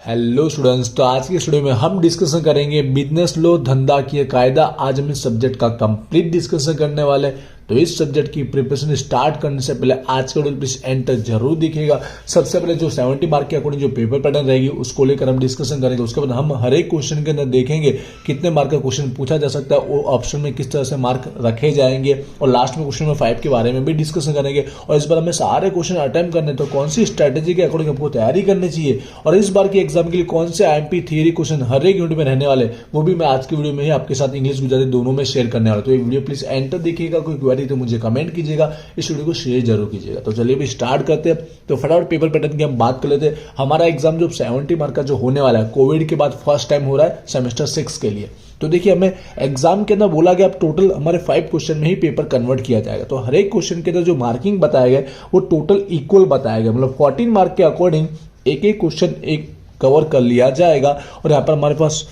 Hello students, तो आज के स्टूडियो में हम डिस्कशन करेंगे बिजनेस लॉ धंधा की कायदा। आज हम इस सब्जेक्ट का कंप्लीट डिस्कशन करने वाले हैं। तो इस सब्जेक्ट की प्रिपरेशन स्टार्ट करने से पहले आज का वीडियो प्लीज एंड तक जरूर दिखेगा। सबसे पहले जो 70 मार्क के अकॉर्डिंग जो पेपर पैटर्न रहेगी उसको लेकर हम डिस्कशन करेंगे। उसके बाद हम हर एक क्वेश्चन के अंदर देखेंगे कितने मार्क का क्वेश्चन पूछा जा सकता है, वो ऑप्शन में किस तरह से मार्क रखे जाएंगे, और लास्ट में क्वेश्चन नंबर 5 के बारे में भी डिस्कशन करेंगे। और इस बार हमें सारे क्वेश्चन अटेम्प्ट करने, तो कौन सी स्ट्रेटेजी के अकॉर्डिंग आपको तैयारी करनी चाहिए और इस बार की एग्जाम के लिए कौन से आईएमपी थियरी क्वेश्चन हर एक यूनिट में रहने वाले, वो भी मैं आज की वीडियो में ही आपके साथ इंग्लिश गुजराती दोनों में शेयर करने वाला। तो ये वीडियो प्लीज एंड तक देखिएगा। कोई क्वेरी तो मुझे कमेंट कीजिएगा, इस वीडियो को शेयर जरूर कीजिएगा। तो चलिए भी स्टार्ट करते हैं। तो फटाफट पेपर पैटर्न की हम बात कर लेते हैं। हमारा एग्जाम जो 70 मार्क का जो होने वाला है, कोविड के बाद फर्स्ट टाइम हो रहा है सेमेस्टर 6 के लिए। तो देखिए, हमें एग्जाम के अंदर बोला गया अब टोटल हमारे 5 क्वेश्चन में ही पेपर कन्वर्ट किया जाएगा। तो हर एक क्वेश्चन के अंदर जो मार्किंग बताया गया वो टोटल इक्वल बताया गया, मतलब 14 मार्क के अकॉर्डिंग एक एक क्वेश्चन एक कवर कर लिया जाएगा। और यहाँ पर हमारे पास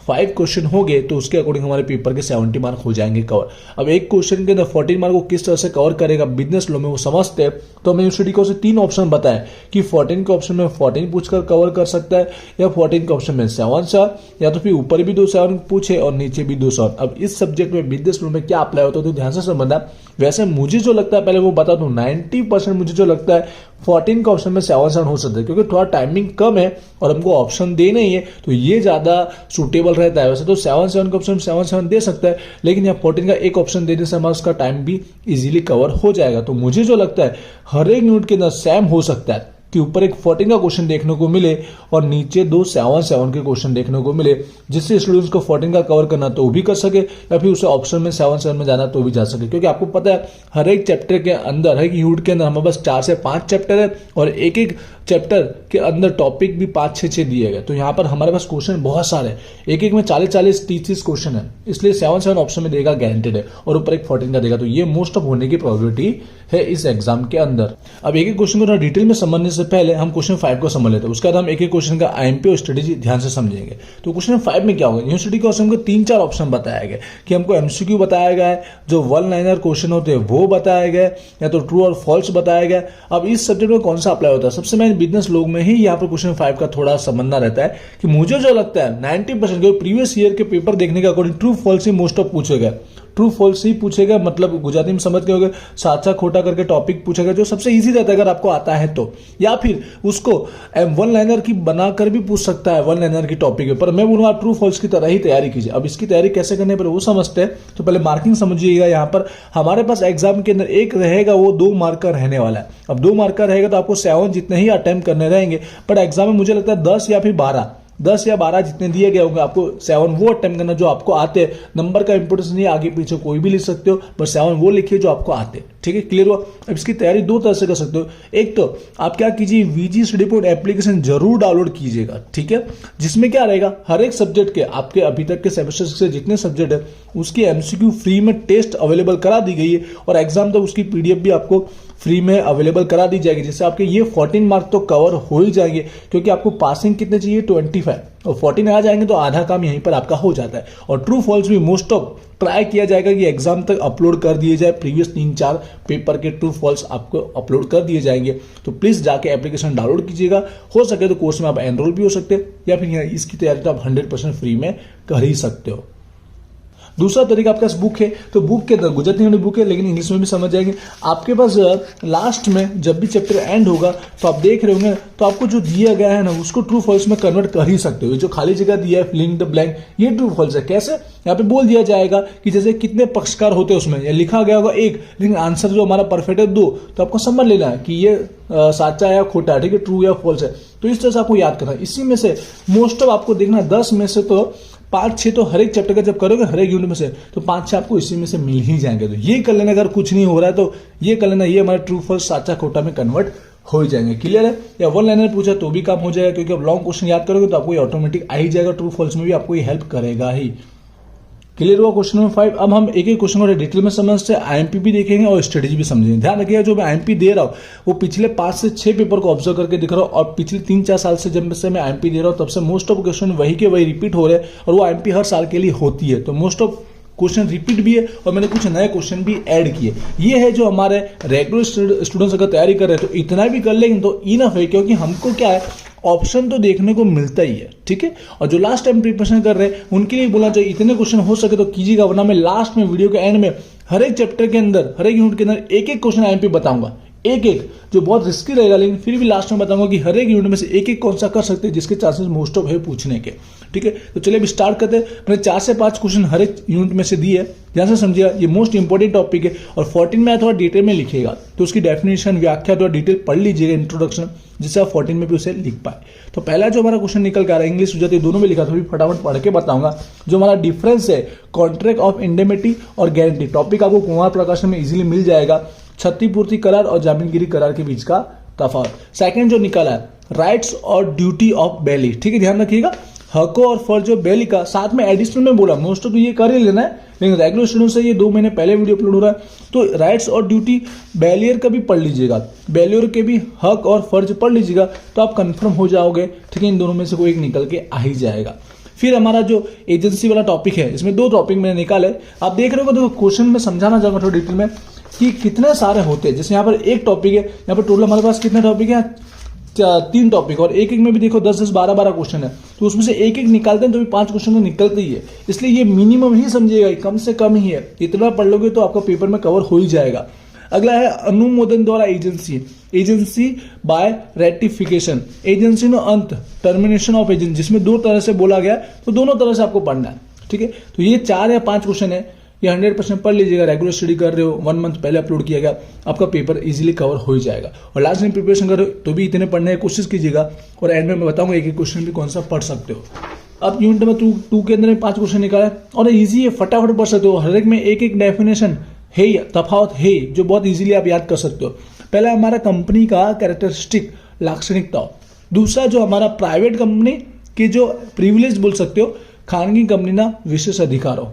5 क्वेश्चन हो गए, तो उसके अकॉर्डिंग हमारे पेपर के 70 मार्क हो जाएंगे कवर। अब एक क्वेश्चन के अंदर 14 मार्क को किस तरह से कवर करेगा बिजनेस लॉ में वो समझते हैं। तो हमें यूनिवर्सिटी को से 3 ऑप्शन बताए कि 14 के ऑप्शन में 14 पूछकर कवर कर सकता है, या 14 के ऑप्शन में 7 सर, या तो फिर ऊपर भी 2 7 पूछे और नीचे भी 2 7। अब इस सब्जेक्ट में बिजनेस लॉ में क्या अप्लाई होता है तो ध्यान से समझना। वैसे मुझे जो लगता है, पहले वो बता दूं, 90% मुझे जो लगता है 14 का ऑप्शन में 7 7 हो सकता है, क्योंकि थोड़ा टाइमिंग कम है और हमको ऑप्शन दे नहीं है, तो ये ज्यादा सुटेबल रहता है। वैसे तो 7 7 का ऑप्शन 7 7 दे सकता है, लेकिन यहाँ 14 का एक ऑप्शन देने से हमारा उसका टाइम भी इजीली कवर हो जाएगा। तो मुझे जो लगता है हर एक यूनिट के अंदर सेम हो सकता है कि ऊपर एक 14 का क्वेश्चन देखने को मिले और नीचे 2 7 7 के क्वेश्चन देखने को मिले, जिससे स्टूडेंट्स को 14 का कवर करना तो वो भी कर सके, या फिर उसे ऑप्शन में 7 7 में जाना तो भी जा सके। क्योंकि आपको पता है हर एक चैप्टर के अंदर, हर एक यूनिट के अंदर हमारे पास 4 से 5 चैप्टर है और एक एक चैप्टर के अंदर टॉपिक भी 5 6 दिए गए। तो यहाँ पर हमारे पास क्वेश्चन बहुत सारे, एक एक में 40 30 क्वेश्चन है, इसलिए 7 7 ऑप्शन में देगा गारंटेड है, और ऊपर एक 14 का देगा। तो ये मोस्ट ऑफ होने की प्रोबेबिलिटी है इस एग्जाम के अंदर। अब एक एक क्वेश्चन को डिटेल में समझने से पहले हम क्वेश्चन 5 को समझ लेते हैं, उसके बाद हम एक एक क्वेश्चन का आईएमपी और स्ट्रेटेजी ध्यान से समझेंगे। तो क्वेश्चन 5 में क्या होगा, यूनिवर्सिटी के क्वेश्चन को 3 4 ऑप्शन बताया गया कि हमको एमसीक्यू बताया गया है, जो 1 लाइनर क्वेश्चन होते हैं वो बताया गया, या तो ट्रू और फॉल्स बताया गया। अब इस सब्जेक्ट में कौन सा अप्लाई होता है, सबसे मेन बिजनेस लोग में ही यहाँ पर क्वेश्चन 5 का थोड़ा समझना रहता है कि मुझे जो लगता है 90% प्रीवियस ईयर के पेपर देखने के अकॉर्डिंग ट्रू फॉल्स ही मोस्ट ऑफ पूछेगा। ट्रू फॉल्स ही पूछेगा, मतलब गुजराती में समझ के होगा, साचा खोटा करके टॉपिक पूछेगा, जो सबसे इजी रहता है अगर आपको आता है तो, या फिर उसको 1 लाइनर की बनाकर भी पूछ सकता है 1 लाइनर की टॉपिक पे। पर मैं बोलूंगा ट्रू फॉल्स की तरह ही तैयारी कीजिए। अब इसकी तैयारी कैसे करने पर वो समझते हैं। तो पहले मार्किंग समझिएगा। यहाँ पर हमारे पास एग्जाम के अंदर एक रहेगा, वो 2 मार्क का रहने वाला है। अब 2 मार्क का रहेगा तो आपको 7 जितने ही अटेम्प्ट करने रहेंगे, बट एग्जाम में मुझे लगता है 10 या फिर 12 जितने दिए गए होंगे, आपको 7 वो अटेम्प्ट करना जो आपको आते हैं। नंबर का इंपोर्टेंस नहीं है, आगे पीछे कोई भी लिख सकते हो, बस 7 वो लिखिए जो आपको आते हैं। ठीक है, क्लियर हुआ। अब इसकी तैयारी 2 तरह से कर सकते हो। एक तो आप क्या कीजिए, वीजी स्टडी पॉइंट एप्लीकेशन जरूर डाउनलोड कीजिएगा, ठीक है, जिसमें क्या रहेगा, हर एक सब्जेक्ट के आपके अभी तक के सेमेस्टर से जितने सब्जेक्ट है उसकी एमसीक्यू फ्री में टेस्ट अवेलेबल करा दी गई है, और एग्जाम तक उसकी पीडीएफ भी आपको फ्री में अवेलेबल करा दी जाएगी, जिससे आपके ये 14 मार्क तो कवर हो ही जाएंगे। क्योंकि आपको पासिंग कितने चाहिए, 25, और 14 आ जाएंगे तो आधा काम यहीं पर आपका हो जाता है। और ट्रू फॉल्स भी मोस्ट ऑफ ट्राई किया जाएगा कि एग्जाम तक अपलोड कर दिए जाए। प्रीवियस 3 4 पेपर के ट्रू फॉल्स आपको अपलोड कर दिए जाएंगे। तो प्लीज जाके एप्लीकेशन डाउनलोड कीजिएगा। हो सके तो कोर्स में आप एनरोल भी हो सकते हैं, या फिर इसकी तैयारी तो आप 100% फ्री में कर ही सकते हो। दूसरा तरीका, आपके पास बुक है, तो बुक के अंदर गुजराती में बुक है लेकिन इंग्लिश में भी समझ जाएंगे। आपके पास लास्ट में जब भी चैप्टर एंड होगा तो आप देख रहे होंगे, तो आपको जो दिया गया है ना उसको ट्रू फॉल्स में कन्वर्ट कर ही सकते हो। जो खाली जगह दिया है फिलिंग द ब्लैंक, ये ट्रू फॉल्स है। कैसे, यहाँ पे बोल दिया जाएगा कि जैसे कितने पक्षकार होते हैं उसमें, या लिखा गया होगा 1, लेकिन आंसर जो हमारा परफेक्ट है 2, तो आपको समझ लेना है कि ये साचा या खोटा, ठीक है, ट्रू या फॉल्स है। तो इस तरह से आपको याद करना है। इसी में से मोस्ट ऑफ आपको देखना 10 में से तो 5 6 तो हर एक चैप्टर का जब करोगे हर एक यूनिट में से, तो 5 6 आपको इसी में से मिल ही जाएंगे। तो ये कर लेना, अगर कुछ नहीं हो रहा है तो ये कर लेना, ये हमारे ट्रू फॉल्स साचा खोटा में कन्वर्ट हो ही जाएंगे। क्लियर है। या 1 लाइनर पूछा तो भी काम हो जाएगा, क्योंकि अब लॉन्ग क्वेश्चन याद करोगे तो आपको ये ऑटोमेटिक आ ही जाएगा। ट्रू फॉल्स में भी आपको ये हेल्प करेगा ही। क्लियर हुआ क्वेश्चन नंबर 5। अब हम एक एक क्वेश्चन को डिटेल में समझते हैं, आईएमपी भी देखेंगे और स्ट्रेटेजी भी समझेंगे। ध्यान रखिएगा, जो मैं आईएमपी दे रहा हूँ वो पिछले 5 से 6 पेपर को ऑब्जर्व करके दिख रहा हूँ, और पिछले 3 4 साल से जब से मैं आईएमपी दे रहा हूँ तब से मोस्ट ऑफ क्वेश्चन वही के वही रिपीट हो रहे हैं, और वो आईएमपी हर साल के लिए होती है। तो मोस्ट ऑफ क्वेश्चन रिपीट भी है और मैंने कुछ नए क्वेश्चन भी ऐड किए। ये है जो हमारे रेगुलर स्टूडेंट्स अगर तैयारी कर रहे हैं तो इतना भी कर लेंगे तो इनफ है, क्योंकि हमको क्या है ऑप्शन तो देखने को मिलता ही है, ठीक है। और जो लास्ट टाइम प्रिपरेशन कर रहे हैं उनके लिए बोलना चाहिए इतने क्वेश्चन हो सके तो कीजिएगा, वरना मैं लास्ट में वीडियो के एंड में हर एक चैप्टर के अंदर, हर एक यूनिट के अंदर एक एक क्वेश्चन आईएमपी बताऊंगा, एक एक, जो बहुत रिस्की रहेगा, लेकिन फिर भी लास्ट में बताऊंगा कि हर एक यूनिट में से एक एक कौन सा कर सकते हैं जिसके चांसेस मोस्ट ऑफ है पूछने के, ठीक है। तो चलिए अभी स्टार्ट करते हैं। मैंने 4 से 5 क्वेश्चन हर एक यूनिट में से दिए है, ध्यान से समझिएगा, ये मोस्ट इंपॉर्टेंट टॉपिक है। और 14 में थोड़ा डिटेल में लिखिएगा, तो उसकी डेफिनेशन व्याख्या थोड़ा डिटेल पढ़ लीजिएगा, इंट्रोडक्शन, जिससे आप 14 में भी उसे लिख पाए। तो पहला जो हमारा क्वेश्चन निकल कर आ रहा है, इंग्लिश गुजराती दोनों में लिखा था, फटाफट पढ़ के बताऊंगा। जो हमारा डिफरेंस है कॉन्ट्रैक्ट ऑफ इंडेमिटी और गारंटी, टॉपिक आपको कुमार प्रकाशन में इजीली मिल जाएगा। क्षतिपूर्ति करार और जामीनगिरी करार के बीच का तफावत। सेकंड जो निकला है, राइट्स और ड्यूटी ऑफ बेली, ठीक है, ध्यान रखिएगा, हकों और फर्ज बेली का, साथ में एडिशनल में बोला, मोस्ट तो ये कर ही लेना है, लेकिन रेगुलर स्टूडेंट से ये 2 महीने पहले वीडियो अपलोड हो रहा है, तो राइट्स और ड्यूटी बेलियर का भी पढ़ लीजिएगा, बेलियर के भी हक और फर्ज पढ़ लीजिएगा, तो आप कंफर्म हो जाओगे, ठीक है। इन दोनों में से कोई एक निकल के आ ही जाएगा। फिर हमारा जो एजेंसी वाला टॉपिक है, इसमें 2 टॉपिक मैंने निकाले, आप देख रहे हो, देखो क्वेश्चन में समझाना चाहूंगा थोड़ा डिटेल में कि कितने सारे होते हैं। जैसे यहाँ पर एक टॉपिक है, यहाँ पर टोटल हमारे पास कितने टॉपिक है, 3 टॉपिक, और एक एक में भी देखो 10-10, 12-12 क्वेश्चन है, तो उसमें से एक एक निकालते हैं तो भी 5 क्वेश्चन तो निकलते ही है। इसलिए ये मिनिमम ही समझिएगा, कम से कम ही है, इतना पढ़ लोगे तो आपका पेपर में कवर हो ही जाएगा। अगला है अनुमोदन द्वारा agency, agency by ratification, agency नो अंत, टर्मिनेशन ऑफ एजेंसी, जिसमें 2 तरह से बोला गया, तो दोनों तरह से आपको पढ़ना है, ठीक है। तो ये 4 या 5 क्वेश्चन है, ये 100% पढ़ लीजिएगा। रेगुलर स्टडी कर रहे हो, 1 मंथ पहले अपलोड किया गया, आपका पेपर इजीली कवर हो ही जाएगा। और लास्ट में प्रिपरेशन कर रहे हो तो भी इतने पढ़ने की कोशिश कीजिएगा, और एंड में मैं बताऊंगा एक एक क्वेश्चन भी कौन सा पढ़ सकते हो। अब यूनिट नंबर 2 के अंदर 5 क्वेश्चन निकाला और इजी है, फटाफट पढ़ सकते हो, हर एक में एक एक डेफिनेशन है, तफावत है, जो बहुत इजीली आप याद कर सकते हो। पहला हमारा कंपनी का कैरेक्टरिस्टिक, लाक्षणिकता। दूसरा जो हमारा प्राइवेट कंपनी के जो प्रिविलेज बोल सकते हो, खानगी कंपनी ना विशेष अधिकार हो।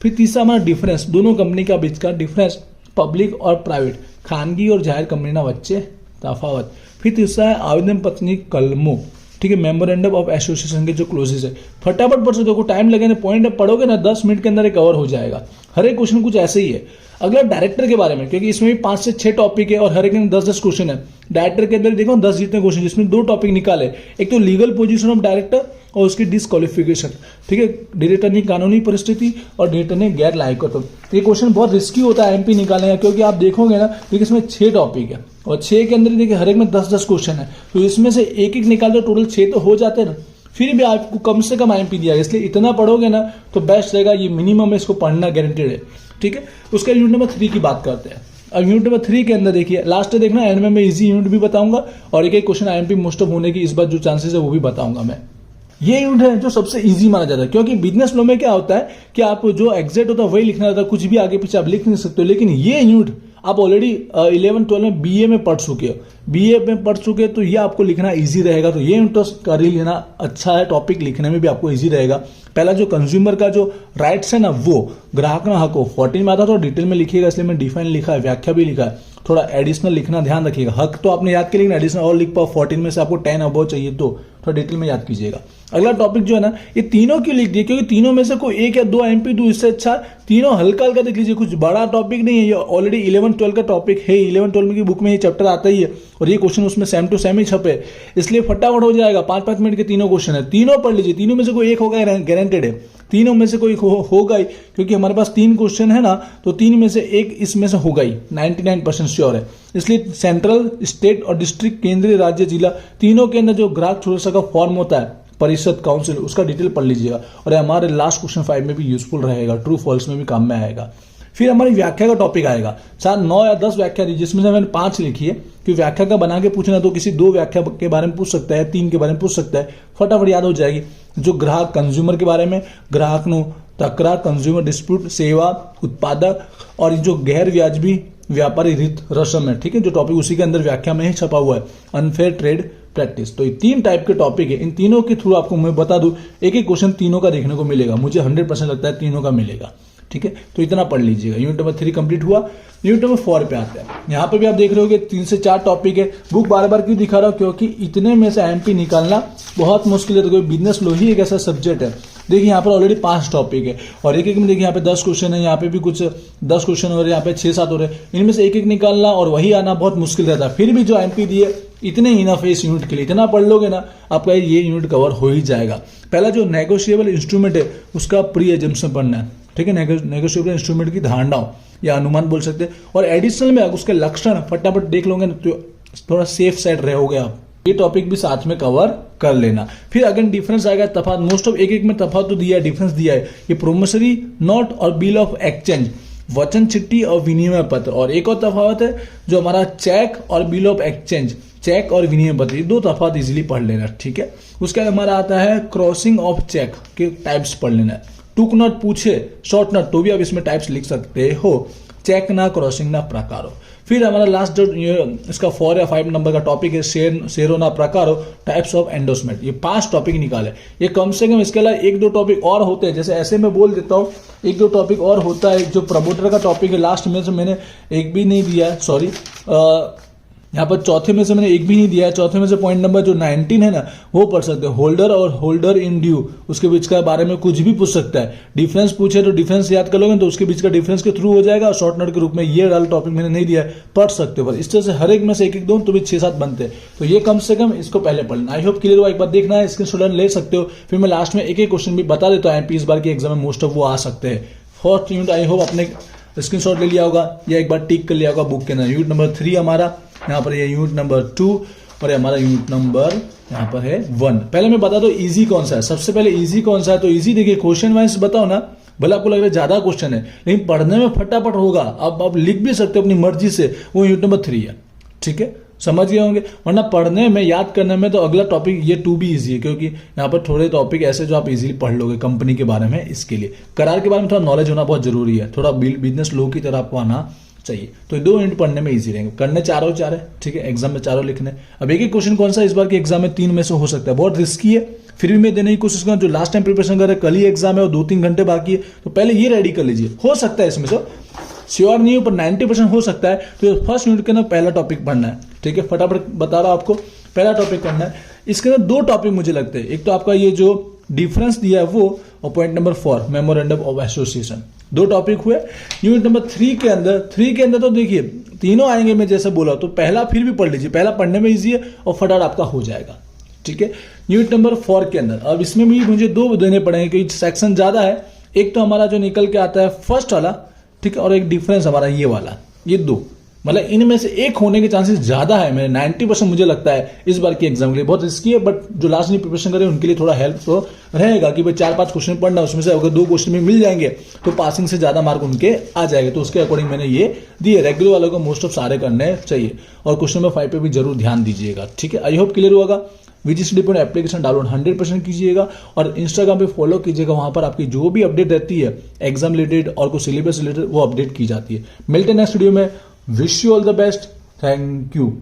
फिर तीसरा हमारा डिफरेंस, दोनों कंपनी का बीच का डिफरेंस, पब्लिक और प्राइवेट, खानगी और जाहिर कंपनी ना वच्चे तफावत। फिर तीसरा है आवेदन पत्री कलमों, ठीक है, मेमोरेंडम ऑफ एसोसिएशन के जो क्लोजेस है, फटाफट पढ़ सकते हो, टाइम लगेगा, पॉइंट पढ़ोगे ना 10 मिनट के अंदर ये कवर हो जाएगा। हर एक क्वेश्चन कुछ ऐसे ही है। अगला डायरेक्टर के बारे में, क्योंकि इसमें भी 5 से 6 टॉपिक है और हर एक में 10-10 क्वेश्चन है। डायरेक्टर के अंदर देखो 10 जितने क्वेश्चन, जिसमें 2 टॉपिक निकाले, एक तो लीगल पोजीशन ऑफ डायरेक्टर और उसकी डिस्क्वालिफिकेशन, ठीक है, डायरेक्टर ने कानूनी परिस्थिति और डायरेक्टर ने गैर लायकत्व। ये क्वेश्चन बहुत रिस्की होता है एमपी निकालने का, क्योंकि आप देखोगे ना, देखिए इसमें 6 टॉपिक है और 6 के अंदर देखिए हर एक में 10-10 क्वेश्चन है, तो इसमें से एक एक निकाल दो, टोटल 6 तो हो जाते हैं ना। फिर भी आपको कम से कम आईएमपी दिया है, इसलिए इतना पढ़ोगे ना तो बेस्ट रहेगा, ये मिनिमम है, इसको पढ़ना गारंटेड है, ठीक है। उसके यूनिट नंबर 3 की बात करते हैं। अब यूनिट नंबर 3 के अंदर देखिए, लास्ट देखना, एंड में मैं इजी यूनिट भी बताऊंगा और एक एक क्वेश्चन आईएमपी मोस्ट ऑफ होने की इस बार जो चांसेस है वो भी बताऊंगा मैं। ये यूनिट है जो सबसे इजी माना जाता है, क्योंकि बिजनेस लॉ में क्या होता है कि आप जो एग्जैक्ट होता है वही लिखना रहता है, कुछ भी आगे पीछे आप लिख नहीं सकते हो। लेकिन ये यूनिट आप ऑलरेडी 11-12 में बीए में पढ़ चुके हो, बीए में पढ़ चुके हो, तो ये आपको लिखना इजी रहेगा। तो ये इंटरेस्ट कर ही लेना, अच्छा है, टॉपिक लिखने में भी आपको इजी रहेगा। पहला जो कंज्यूमर का जो राइट्स है ना, वो ग्राहक ना हक हो, 14 में आता तो डिटेल में लिखिएगा, इसलिए मैं डिफाइन लिखा है, व्याख्या भी लिखा है, थोड़ा एडिशनल लिखना ध्यान रखिएगा। हक तो आपने याद किया, लेकिन एडिशनल और लिख पाओ, 14 में से आपको 10 अबव चाहिए तो थोड़ा डिटेल में याद कीजिएगा। अगला टॉपिक जो है ना, ये तीनों क्यों लिख दिए, क्योंकि तीनों में से कोई 1 या 2 एमपी दो, इससे अच्छा तीनों हल्का हल्का देख लीजिए, कुछ बड़ा टॉपिक नहीं है, ये ऑलरेडी 11-12 का टॉपिक है, 11-12 की बुक में ये चैप्टर आता ही है और ये क्वेश्चन उसमें सेम टू सेम ही छपे, इसलिए फटाफट हो जाएगा। 5-5 मिनट के तीनों क्वेश्चन है, तीनों पढ़ लीजिए, तीनों में से कोई एक होगा, गारंटेड है, तीनों में से कोई होगा ही, क्योंकि हमारे पास 3 क्वेश्चन है ना, तो 3 में से एक इसमें से होगा ही, 99% श्योर है। इसलिए सेंट्रल, स्टेट और डिस्ट्रिक्ट, केंद्रीय, राज्य, जिला, तीनों के अंदर जो ग्राहक सुरक्षा का फॉर्म होता है, परिषद, काउंसिल, उसका डिटेल पढ़ लीजिएगा और हमारे लास्ट क्वेश्चन 5 में भी यूजफुल रहेगा, ट्रू फॉल्स में भी काम में आएगा। फिर हमारी व्याख्या का टॉपिक आएगा, शायद 9 या 10 व्याख्या दी, जिसमें से मैंने 5 लिखी है, कि व्याख्या का बना के पूछना तो किसी 2 व्याख्या के बारे में पूछ सकता है, 3 के बारे में पूछ सकता है, फटाफट याद हो जाएगी। जो ग्राहक, कंज्यूमर के बारे में, ग्राहक नो तकरार, कंज्यूमर डिस्प्यूट, सेवा, उत्पादक, और जो गैर व्याजबी व्यापारी रीत रस्म है, ठीक है, जो टॉपिक उसी के अंदर व्याख्या में ही छपा हुआ है, अनफेयर ट्रेड प्रैक्टिस। तो ये 3 टाइप के टॉपिक है, इन तीनों के थ्रू आपको मैं बता दूं, एक एक क्वेश्चन तीनों का देखने को मिलेगा, मुझे 100% लगता है तीनों का मिलेगा, ठीक है। तो इतना पढ़ लीजिएगा। यूनिट नंबर 3 कंप्लीट हुआ। यूनिट नंबर 4 पे आते हैं। यहाँ पे भी आप देख रहे हो कि 3 से 4 टॉपिक है। बुक बार बार क्यों दिखा रहा हूँ, क्योंकि इतने में से एमपी निकालना बहुत मुश्किल है। तो कोई बिजनेस लॉ ही एक ऐसा सब्जेक्ट है देखिए यहाँ पर ऑलरेडी 5 टॉपिक है और एक एक में देखिए यहाँ पे 10 क्वेश्चन है, यहाँ पे भी कुछ 10 क्वेश्चन हो रहे हैं, यहाँ पे 6-7 हो रहे हैं। इनमें से एक एक निकालना और वही आना बहुत मुश्किल रहता है। फिर भी जो एमपी दिए इतने इनफ है इस यूनिट के लिए, इतना पढ़ लोगे ना आपका ये यूनिट कवर हो ही जाएगा। पहला जो नेगोशिएबल इंस्ट्रूमेंट है उसका प्री एजम्पशन पढ़ना है, ठीक है। नेगोशिएबल इंस्ट्रूमेंट की धारणाओं या अनुमान बोल सकते हैं, और एडिशनल में उसके लक्षण फटाफट देख लोगे ना तो थोड़ा सेफ साइड रहोगे आप। ये टॉपिक भी साथ में कवर कर लेना। फिर अगेन डिफरेंस आएगा, तफात मोस्ट ऑफ एक में तफात तो दिया है, डिफरेंस दिया है। ये प्रोमिसरी नोट और बिल ऑफ एक्सचेंज, वचन चिट्ठी और विनिमय पत्र, और एक और तफावत है जो हमारा चेक और बिल ऑफ एक्सचेंज, चेक और विनिमय पत्र, ये 2 तफावत इजीली पढ़ लेना, ठीक है। उसके बाद हमारा आता है क्रॉसिंग ऑफ चेक के टाइप्स पढ़ लेना है। टूक नोट पूछे शॉर्ट नोट तो भी आप इसमें टाइप्स लिख सकते हो, चेक ना क्रॉसिंग ना प्रकारो। फिर हमारा लास्ट जो इसका 4 या 5 नंबर का टॉपिक है शेरो ना प्रकारो, टाइप्स ऑफ एंडोसमेंट। ये 5 टॉपिक निकाले। ये कम से कम इसके अलावा 1-2 टॉपिक और होते हैं, जैसे ऐसे मैं बोल देता हूँ 1-2 टॉपिक और होता है। जो प्रमोटर का टॉपिक है लास्ट में से मैंने एक भी नहीं दिया है, सॉरी यहाँ पर चौथे में से मैंने एक भी नहीं दिया है। चौथे में से पॉइंट नंबर जो 19 है ना वो पढ़ सकते हो, होल्डर और होल्डर इन ड्यू, उसके बीच का बारे में कुछ भी पूछ सकता है। डिफरेंस पूछे तो डिफरेंस याद कर लोगे तो उसके बीच का डिफरेंस के थ्रू हो जाएगा, और शॉर्ट नोट के रूप में ये वाला टॉपिक मैंने नहीं दिया है, पढ़ सकते हो। इस तरह से हर एक में से एक दो तो भी 6-7 बनते हैं, तो ये कम से कम इसको पहले पढ़ना। आई होप क्लियर हुआ। एक बार देखना है, स्क्रीनशॉट ले सकते हो। फिर मैं लास्ट में एक क्वेश्चन भी बता देता हूँ, इस बार के एग्जाम में मोस्ट ऑफ वो आ सकते हैं। फर्स्ट यूनिट आई होप अपने स्क्रीनशॉट ले लिया होगा या एक बार टिक कर लिया होगा बुक के अंदर। यूनिट नंबर 3 हमारा यहाँ पर, ये यूनिट नंबर 2 और हमारा यूनिट नंबर यहाँ पर है 1। पहले मैं बता दो इजी कौन सा है। सबसे पहले इजी कौन सा है, तो इजी देखिए क्वेश्चन वाइज बताओ ना, भले आपको लग रहा है ज्यादा क्वेश्चन है लेकिन पढ़ने में फटाफट होगा। अब आप लिख भी सकते हो अपनी मर्जी से, वो यूनिट नंबर 3 है, ठीक है, समझ गए होंगे। वरना पढ़ने में याद करने में तो अगला टॉपिक ये 2 भी इजी है, क्योंकि यहाँ पर थोड़े टॉपिक ऐसे जो आप इजीली पढ़ लोगे कंपनी के बारे में। इसके लिए करार के बारे में थोड़ा नॉलेज होना बहुत जरूरी है, थोड़ा बिजनेस लो की तरह आपको आना चाहिए। तो 2 यूनिट पढ़ने में इजी रहेंगे। करने चारों है, ठीक है, एग्जाम में चारों लिखने। अब एक क्वेश्चन कौन सा इस बार के एग्जाम में 3 में से हो सकता है, बहुत रिस्की है, फिर भी मैं देने की कोशिश करूँ। जो लास्ट टाइम प्रिपरेशन कर रहे हैं, कल ही एग्जाम है और 2-3 घंटे बाकी है, तो पहले ये रेडी कर लीजिए। हो सकता है इसमें से, श्योर नहीं हो पर 90% हो सकता है। तो फर्स्ट यूनिट के अंदर पहला टॉपिक पढ़ना है, ठीक है, फटाफट बता रहा हूं आपको। पहला टॉपिक करना है, इसके अंदर 2 टॉपिक मुझे लगते हैं। एक तो आपका ये जो डिफरेंस दिया है वो, और point number 4 memorandum of association. 2 topic हुए। यूनिट नंबर 3 के अंदर तो देखिए तीनों आएंगे, मैं जैसे बोला, तो पहला फिर भी पढ़ लीजिए, पहला पढ़ने में इजी है और फटाफट आपका हो जाएगा, ठीक है। यूनिट नंबर 4 के अंदर अब इसमें भी मुझे 2 देने पड़ेंगे क्योंकि सेक्शन ज्यादा है। एक तो हमारा जो निकल के आता है फर्स्ट वाला, ठीक है, और एक डिफरेंस हमारा ये वाला, ये 2, मतलब इनमें से एक होने के चांसेस ज्यादा है। मेरे 90% मुझे लगता है इस बार की एग्जाम के लिए बहुत रिस्की है, बट जो लास्ट में प्रिपरेशन करें उनके लिए थोड़ा हेल्प तो रहेगा कि भाई 4-5 क्वेश्चन पढ़ना, उसमें से अगर 2 क्वेश्चन में मिल जाएंगे तो पासिंग से ज्यादा मार्क उनके आ जाएंगे। तो उसके अकॉर्डिंग मैंने ये दिए। रेगुलर वालों को मोस्ट ऑफ सारे करने चाहिए, और क्वेश्चन नंबर 5 पे भी जरूर ध्यान दीजिएगा, ठीक है। आई होप क्लियर होगा। VGStudy पर एप्लीकेशन डाउनलोड 100% कीजिएगा और इंस्टाग्राम पे फॉलो कीजिएगा। वहां पर आपकी जो भी अपडेट रहती है एग्जाम रिलेटेड और कुछ सिलेबस रिलेटेड वो अपडेट की जाती है। मिलते हैं नेक्स्ट वीडियो में। Wish you all the best. Thank you.